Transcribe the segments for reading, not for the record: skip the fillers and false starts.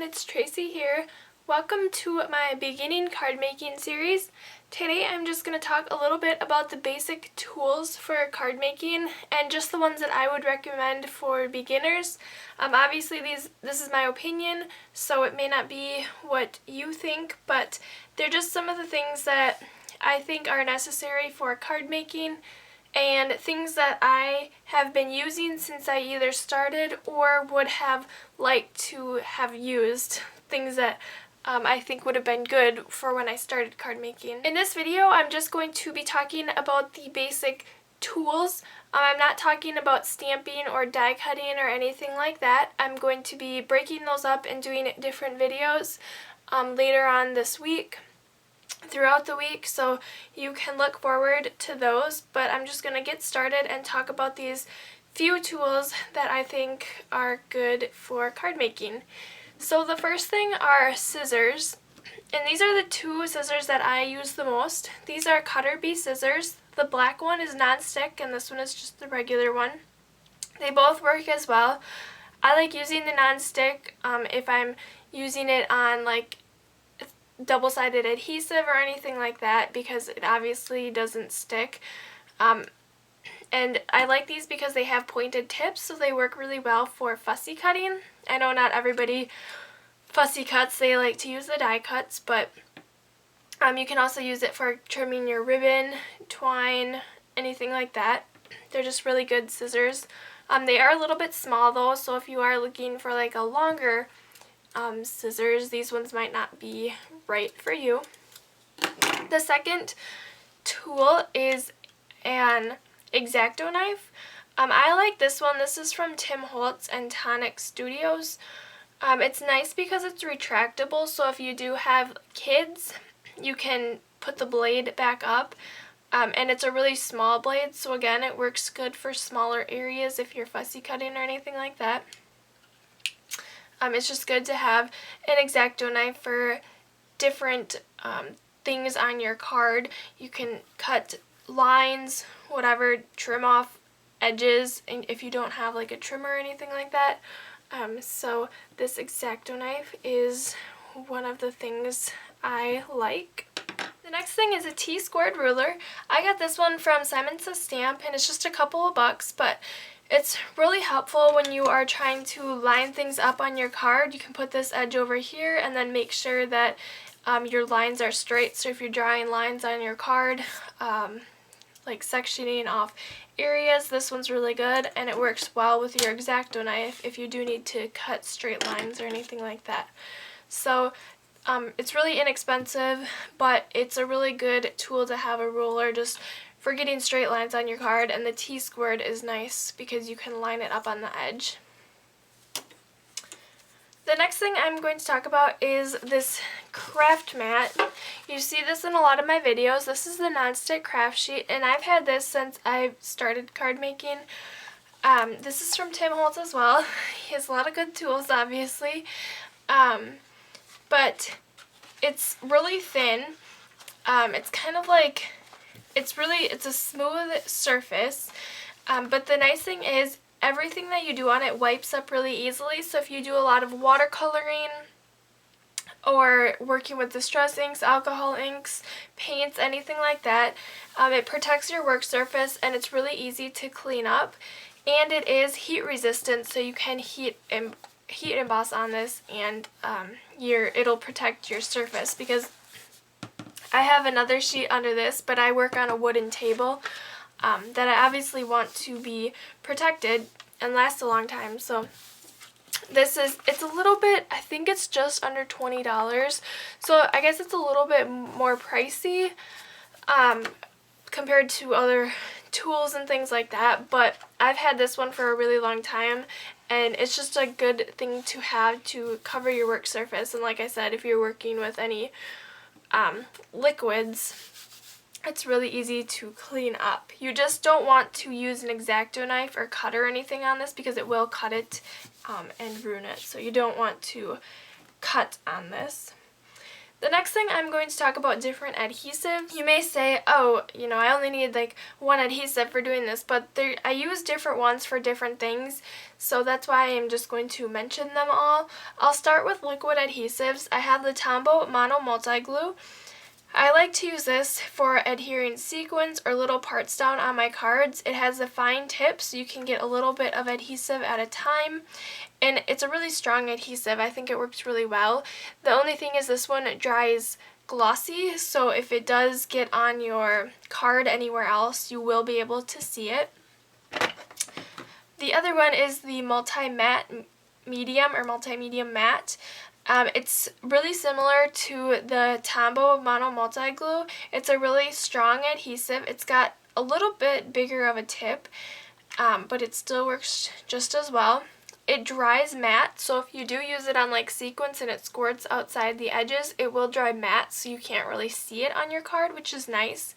everyone, it's Tracy here. Welcome to my beginning card making series. Today I'm just going to talk a little bit about the basic tools for card making and just the ones that I would recommend for beginners. Obviously this is my opinion, so it may not be what you think, but they're just some of the things that I think are necessary for card making and things that I have been using since I either started or would have liked to have used. Things that I think would have been good for when I started card making. In this video, I'm just going to be talking about the basic tools. I'm not talking about stamping or die cutting or anything like that. I'm going to be breaking those up and doing different videos later on this week, throughout the week, so you can look forward to those, but I'm just going to get started and talk about these few tools that I think are good for card making. So the first thing are scissors, and these are the two scissors that I use the most. These are Cutter Bee scissors. The black one is Nonstick and this one is just the regular one. They both work as well. I like using the Nonstick if I'm using it on like double-sided adhesive or anything like that, because it obviously doesn't stick. And I like these because they have pointed tips, so they work really well for fussy cutting. I know not everybody fussy cuts, they like to use the die cuts, but you can also use it for trimming your ribbon, twine, anything like that. They're just really good scissors. They are a little bit small though, so if you are looking for like a longer scissors, these ones might not be right for you. The second tool is an Exacto knife. I like this one. This is from Tim Holtz and Tonic Studios. It's nice because it's retractable, so if you do have kids, you can put the blade back up. And it's a really small blade, so again, it works good for smaller areas if you're fussy cutting or anything like that. It's just good to have an Exacto knife for different things on your card. You can cut lines, whatever, trim off edges, and if you don't have like a trimmer or anything like that. So this Exacto knife is one of the things I like. The next thing is a T-squared ruler. I got this one from Simon Says Stamp, and it's just a couple of bucks, but it's really helpful when you are trying to line things up on your card. You can put this edge over here and then make sure that your lines are straight. So if you're drawing lines on your card, like sectioning off areas, this one's really good, and it works well with your Exacto knife if you do need to cut straight lines or anything like that. So it's really inexpensive, but it's a really good tool to have a ruler just for getting straight lines on your card, and the T-squared is nice because you can line it up on the edge. The next thing I'm going to talk about is this craft mat. You see this in a lot of my videos. This is the Nonstick craft sheet, and I've had this since I started card making. This is from Tim Holtz as well. He has a lot of good tools, obviously, but it's really thin. It's kind of like, it's a smooth surface, but the nice thing is everything that you do on it wipes up really easily. So if you do a lot of watercoloring or working with distress inks, alcohol inks, paints, anything like that, it protects your work surface, and it's really easy to clean up, and it is heat resistant, so you can heat emboss on this, and it'll protect your surface, because I have another sheet under this, but I work on a wooden table that I obviously want to be protected and last a long time. So it's a little bit, I think it's just under $20, so I guess it's a little bit more pricey compared to other tools and things like that, but I've had this one for a really long time, and it's just a good thing to have to cover your work surface. And like I said, if you're working with any liquids, it's really easy to clean up. You just don't want to use an Exacto knife or cutter or anything on this, because it will cut it and ruin it. So you don't want to cut on this. The next thing I'm going to talk about different adhesives. You may say, oh, I only need like one adhesive for doing this, but I use different ones for different things, so that's why I'm just going to mention them all. I'll start with liquid adhesives. I have the Tombow Mono Multi Glue. I like to use this for adhering sequins or little parts down on my cards. It has a fine tip so you can get a little bit of adhesive at a time, and it's a really strong adhesive. I think it works really well. The only thing is this one dries glossy, so if it does get on your card anywhere else, you will be able to see it. The other one is the Multi-Matte Medium or Multi-Medium Matte. It's really similar to the Tombow Mono Multi Glue. It's a really strong adhesive. It's got a little bit bigger of a tip, but it still works just as well. It dries matte, so if you do use it on like sequins and it squirts outside the edges, it will dry matte, so you can't really see it on your card, which is nice.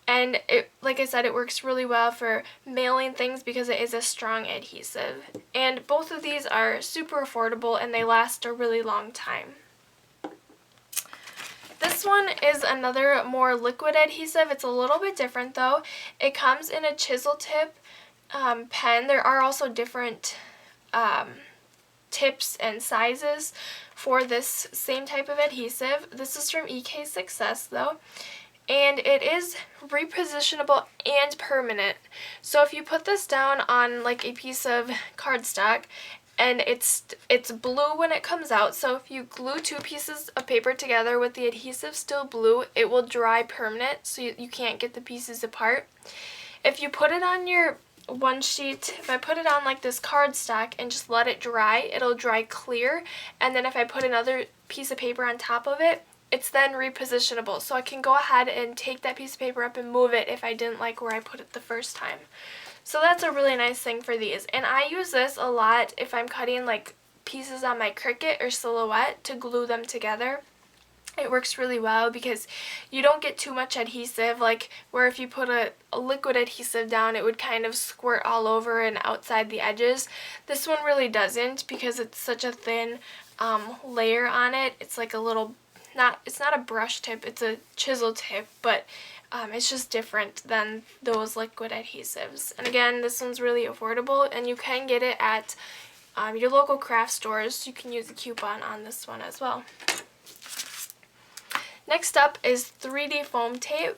And like I said, it works really well for mailing things because it is a strong adhesive. And both of these are super affordable and they last a really long time. This one is another more liquid adhesive. It's a little bit different though. It comes in a chisel tip pen. There are also different tips and sizes for this same type of adhesive. This is from EK Success though. And it is repositionable and permanent. So if you put this down on like a piece of cardstock, and it's blue when it comes out, so if you glue two pieces of paper together with the adhesive still blue, it will dry permanent, so you can't get the pieces apart. If you put it on your one sheet, if I put it on like this cardstock and just let it dry, it'll dry clear, and then if I put another piece of paper on top of it, it's then repositionable, so I can go ahead and take that piece of paper up and move it if I didn't like where I put it the first time. So that's a really nice thing for these, and I use this a lot if I'm cutting like pieces on my Cricut or Silhouette to glue them together. It works really well because you don't get too much adhesive, like where if you put a liquid adhesive down, it would kind of squirt all over and outside the edges. This one really doesn't because it's such a thin layer on it. It's like a little it's not a brush tip, it's a chisel tip, but it's just different than those liquid adhesives. And again, this one's really affordable, and you can get it at your local craft stores. You can use a coupon on this one as well. Next up is 3D foam tape.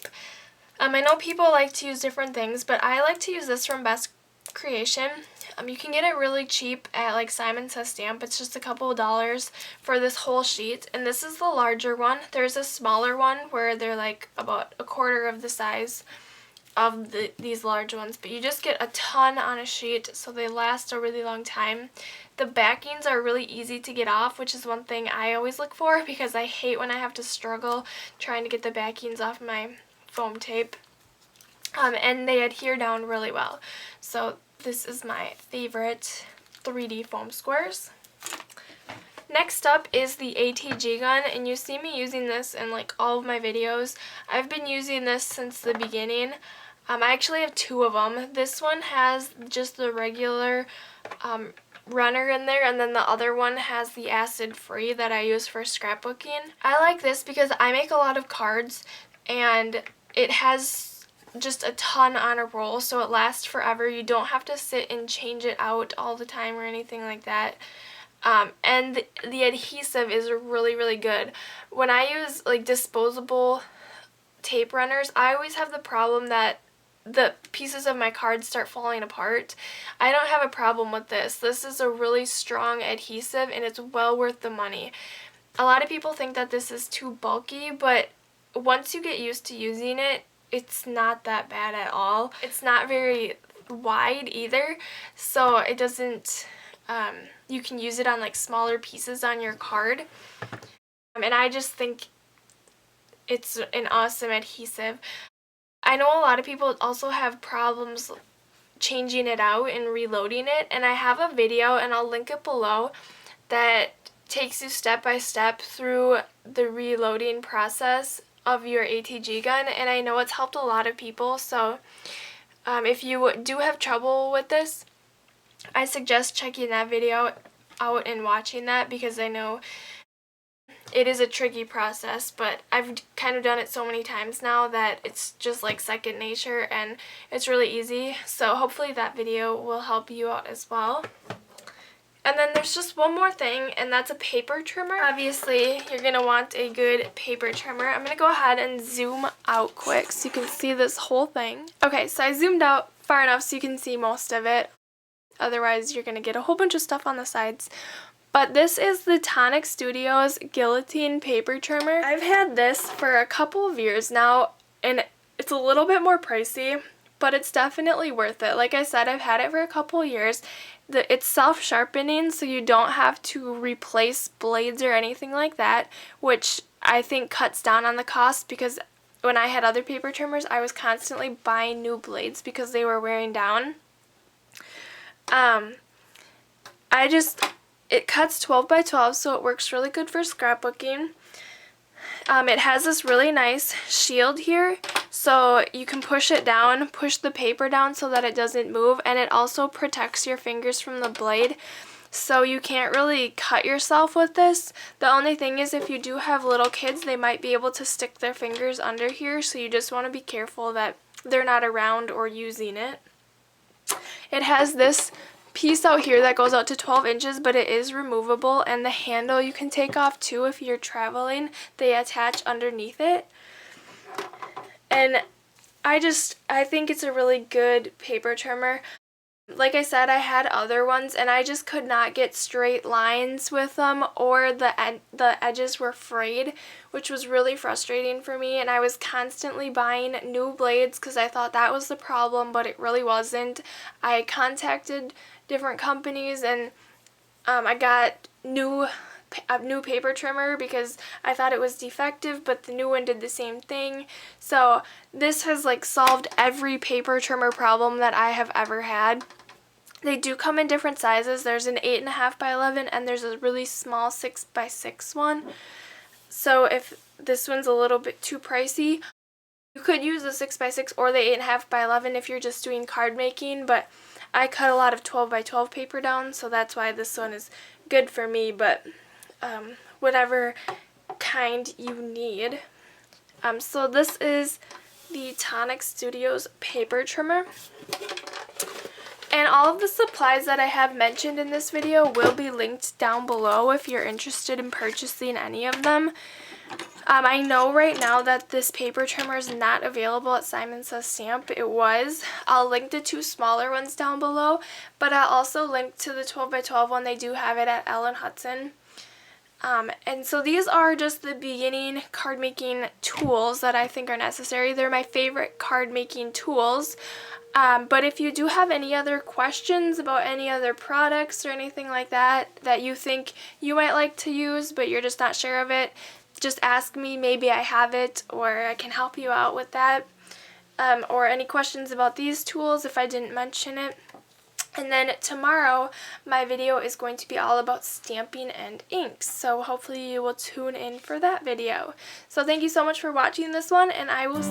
I know people like to use different things, but I like to use this from Best Creation. You can get it really cheap at like Simon Says Stamp. It's just a couple of dollars for this whole sheet, and this is the larger one. There's a smaller one where they're like about a quarter of the size of these large ones, but you just get a ton on a sheet, so they last a really long time. The backings are really easy to get off, which is one thing I always look for because I hate when I have to struggle trying to get the backings off my foam tape. And they adhere down really well. So this is my favorite 3D foam squares. Next up is the ATG Gun, and you see me using this in like all of my videos. I've been using this since the beginning. I actually have two of them. This one has just the regular runner in there, and then the other one has the acid-free that I use for scrapbooking. I like this because I make a lot of cards, and it has just a ton on a roll, so it lasts forever. You don't have to sit and change it out all the time or anything like that. And the adhesive is really, really good. When I use like disposable tape runners, I always have the problem that the pieces of my cards start falling apart. I don't have a problem with this. This is a really strong adhesive, and it's well worth the money. A lot of people think that this is too bulky, but once you get used to using it, it's not that bad at all. It's not very wide either, so it doesn't, you can use it on like smaller pieces on your card. And I just think it's an awesome adhesive. I know a lot of people also have problems changing it out and reloading it, and I have a video, and I'll link it below, that takes you step by step through the reloading process of your ATG gun, and I know it's helped a lot of people. So if you do have trouble with this, I suggest checking that video out and watching that, because I know it is a tricky process, but I've kind of done it so many times now that it's just like second nature and it's really easy. So hopefully that video will help you out as well. And then there's just one more thing, and that's a paper trimmer. Obviously, you're going to want a good paper trimmer. I'm going to go ahead and zoom out quick so you can see this whole thing. Okay, so I zoomed out far enough so you can see most of it. Otherwise, you're going to get a whole bunch of stuff on the sides. But this is the Tonic Studios Guillotine Paper Trimmer. I've had this for a couple of years now, and it's a little bit more pricey, but it's definitely worth it. Like I said, I've had it for a couple of years. It's self-sharpening, so you don't have to replace blades or anything like that, which I think cuts down on the cost, because when I had other paper trimmers, I was constantly buying new blades because they were wearing down. It cuts 12 by 12, so it works really good for scrapbooking. It has this really nice shield here, so you can push it down, push the paper down so that it doesn't move, and it also protects your fingers from the blade, so you can't really cut yourself with this. The only thing is, if you do have little kids, they might be able to stick their fingers under here, so you just want to be careful that they're not around or using it. It has this piece out here that goes out to 12 inches, but it is removable, and the handle you can take off too if you're traveling. They attach underneath it, and I think it's a really good paper trimmer. Like I said, I had other ones and I just could not get straight lines with them, or the edges were frayed, which was really frustrating for me, and I was constantly buying new blades because I thought that was the problem, but it really wasn't. I contacted different companies, and I got a new paper trimmer because I thought it was defective, but the new one did the same thing. So this has like solved every paper trimmer problem that I have ever had. They do come in different sizes. There's an 8.5 by 11 and there's a really small 6 by 6 one. So if this one's a little bit too pricey, you could use the 6 by 6 or the 8.5 by 11 if you're just doing card making, but I cut a lot of 12 by 12 paper down, so that's why this one is good for me, but whatever kind you need. So this is the Tonic Studios paper trimmer. And all of the supplies that I have mentioned in this video will be linked down below if you're interested in purchasing any of them. I know right now that this paper trimmer is not available at Simon Says Stamp. It was. I'll link the two smaller ones down below, but I'll also link to the 12 by 12 one. They do have it at Ellen Hudson. And so these are just the beginning card making tools that I think are necessary. They're my favorite card making tools. But if you do have any other questions about any other products or anything like that that you think you might like to use but you're just not sure of it, just ask me. Maybe I have it or I can help you out with that. Or any questions about these tools if I didn't mention it. And then tomorrow, my video is going to be all about stamping and inks, so hopefully you will tune in for that video. So thank you so much for watching this one, and I will